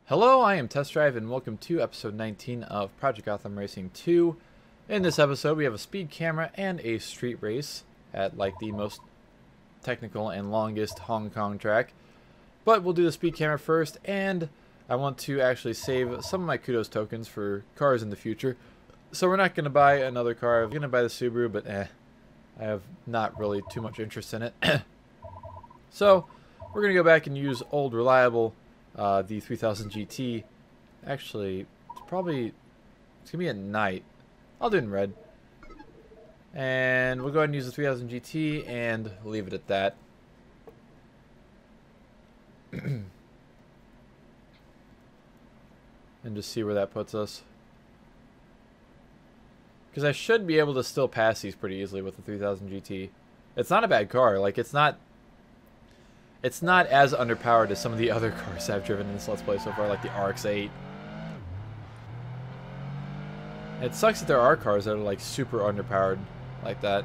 Hello, I am Test Drive, and welcome to episode 19 of Project Gotham Racing 2. In this episode, we have a speed camera and a street race at like the most technical and longest Hong Kong track. But we'll do the speed camera first, and I want to actually save some of my kudos tokens for cars in the future. So we're not going to buy another car. I'm going to buy the Subaru, but I have not really too much interest in it. So we're going to go back and use old reliable the 3000 GT. Actually, it's going to be at night. I'll do it in red. And we'll go ahead and use the 3000 GT and leave it at that. And just see where that puts us. Because I should be able to still pass these pretty easily with the 3000 GT. It's not a bad car. Like, it's not as underpowered as some of the other cars I've driven in this Let's Play so far, like the RX-8. It sucks that there are cars that are like super underpowered like that.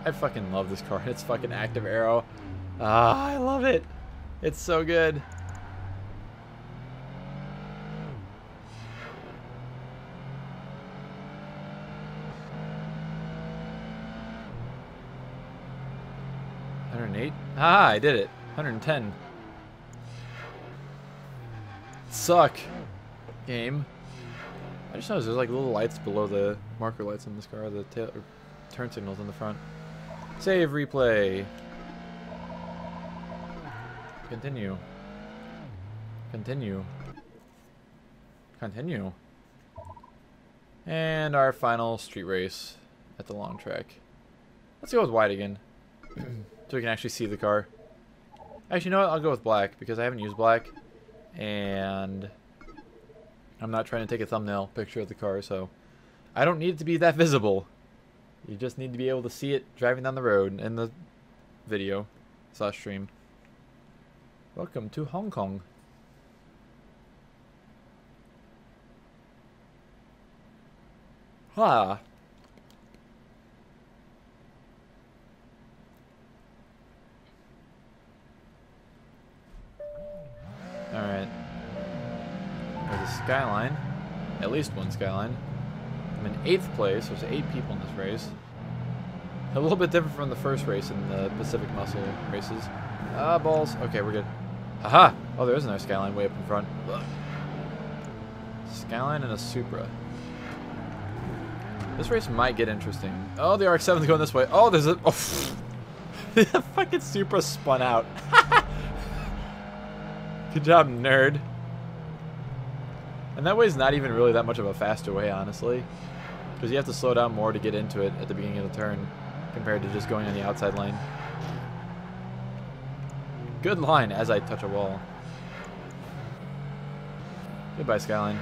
I fucking love this car. It's fucking Active Aero. Ah, I love it. It's so good. Ah, I did it. 110. Suck. Game. I just noticed there's like little lights below the marker lights in this car, the turn signals in the front. Save, replay. Continue. Continue. Continue. And our final street race at the long track. Let's go with white again. So we can actually see the car. Actually, you know what? I'll go with black because I haven't used black. And I'm not trying to take a thumbnail picture of the car, so I don't need it to be that visible. You just need to be able to see it driving down the road in the video / stream. Welcome to Hong Kong. Ha! Alright. There's a skyline. At least one skyline. I'm in 8th place. There's 8 people in this race. A little bit different from the first race in the Pacific Muscle races. Ah, balls. Okay, we're good. Haha! Oh, there is another skyline way up in front. Ugh. Skyline and a Supra. This race might get interesting. Oh, the RX-7's going this way. Oh, there's a... Oh, the fucking Supra spun out. Good job, nerd. And that way's not even really that much of a faster way, honestly. Because you have to slow down more to get into it at the beginning of the turn compared to just going on the outside lane. Good line as I touch a wall. Goodbye, Skyline.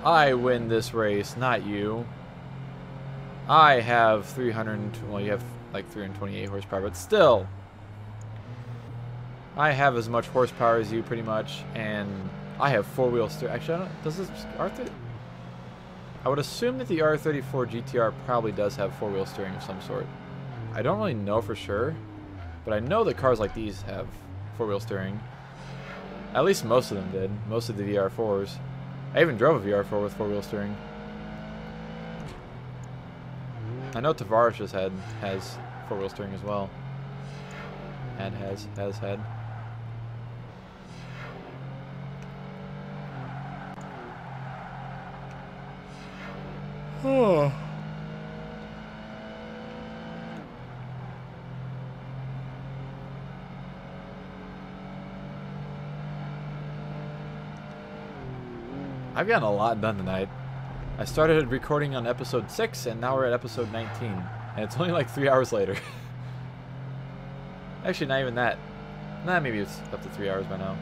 I win this race, not you. I have 300... Well, you have like 328 horsepower, but still... I have as much horsepower as you, pretty much, and I have 4-wheel steering. Actually, I don't... Does this R30... I would assume that the R34 GTR probably does have 4-wheel steering of some sort. I don't really know for sure, but I know that cars like these have 4-wheel steering. At least most of them did. Most of the VR4s. I even drove a VR4 with 4-wheel steering. I know Tavares has 4-wheel steering as well. And has had. Oh. I've gotten a lot done tonight. I started recording on episode 6 and now we're at episode 19. And it's only like 3 hours later. Actually, not even that. Nah, maybe it's up to 3 hours by now.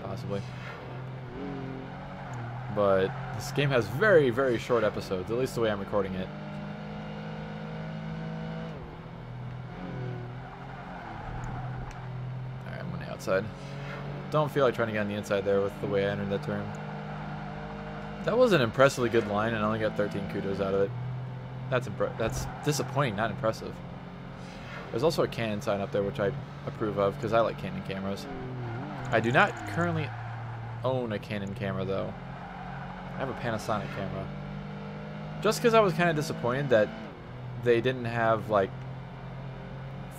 Possibly. But this game has very, very short episodes, at least the way I'm recording it. Alright, I'm on the outside. Don't feel like trying to get on the inside there with the way I entered that turn. That was an impressively good line, and I only got 13 kudos out of it. That's disappointing, not impressive. There's also a Canon sign up there, which I approve of, because I like Canon cameras. I do not currently own a Canon camera, though. I have a Panasonic camera. Just because I was kind of disappointed that they didn't have, like,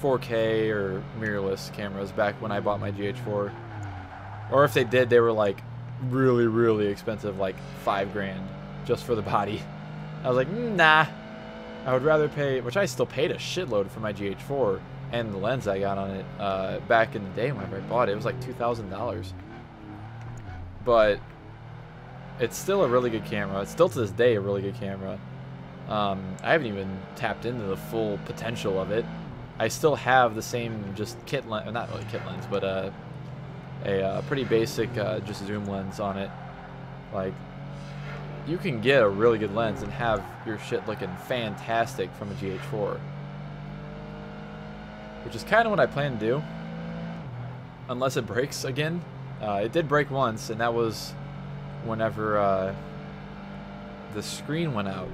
4K or mirrorless cameras back when I bought my GH4. Or if they did, they were, like, really, really expensive, like $5 grand just for the body. I was like, nah. I would rather pay, which I still paid a shitload for my GH4 and the lens I got on it back in the day whenever I bought it. It was like $2,000. But it's still a really good camera. It's still to this day a really good camera. I haven't even tapped into the full potential of it. I still have the same just kit lens, not really kit lens, but a pretty basic just zoom lens on it. Like, you can get a really good lens and have your shit looking fantastic from a GH4. Which is kind of what I plan to do. Unless it breaks again. It did break once, and that was whenever the screen went out.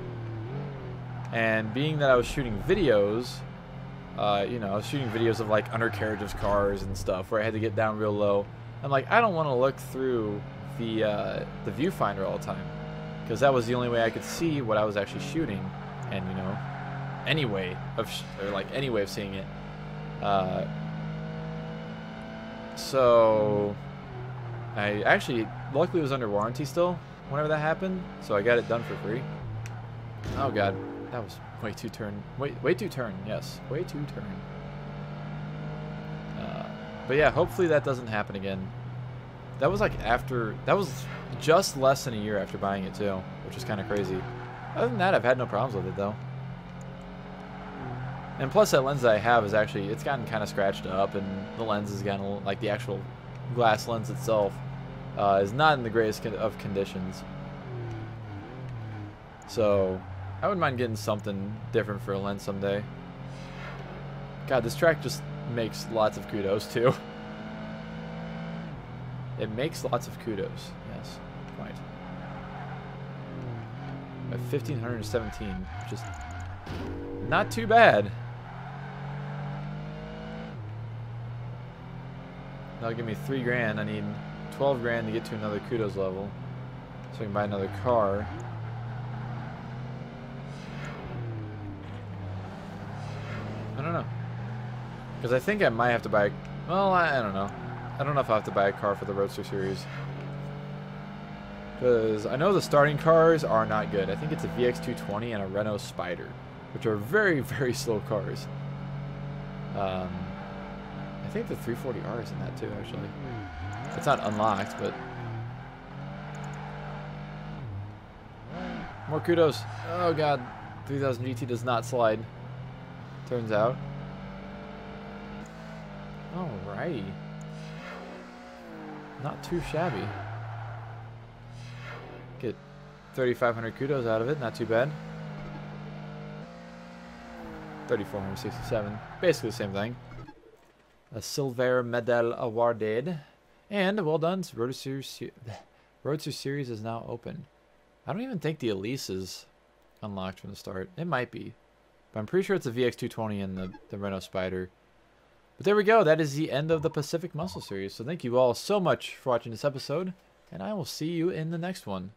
And being that I was shooting videos, you know, I was shooting videos of like undercarriage of cars and stuff where I had to get down real low. I'm like, I don't want to look through the viewfinder all the time, because that was the only way I could see what I was actually shooting, and you know, any way of seeing it. So I actually luckily was under warranty still whenever that happened, so I got it done for free. Oh god, that was way too turn. Way too turn. Yes, way too turn. But yeah, hopefully that doesn't happen again. That was like after, that was just less than a year after buying it too, which is kind of crazy. Other than that, I've had no problems with it though. And plus that lens that I have is actually, it's gotten kind of scratched up, and the lens has gotten, like the actual glass lens itself is not in the greatest of conditions. So I wouldn't mind getting something different for a lens someday. God, this track just makes lots of kudos too. It makes lots of kudos. Yes, quite. At 1517, just not too bad. That'll give me 3 grand. I need 12 grand to get to another kudos level, so I can buy another car. I don't know, because I think I might have to buy. Well, I don't know. I don't know if I have to buy a car for the Roadster series, because I know the starting cars are not good. I think it's a VX220 and a Renault Spider, which are very, very slow cars. I think the 340R is in that too, actually. It's not unlocked, but more kudos. Oh god, 3000 GT does not slide, turns out. Alrighty. Not too shabby. Get 3,500 kudos out of it, not too bad. 3,467, basically the same thing. A silver medal awarded, and well done. Roadster series is now open. I don't even think the Elise is unlocked from the start. It might be, but I'm pretty sure it's the VX220 and the Renault Spider. But there we go. That is the end of the Pacific Muscle series. So thank you all so much for watching this episode, and I will see you in the next one.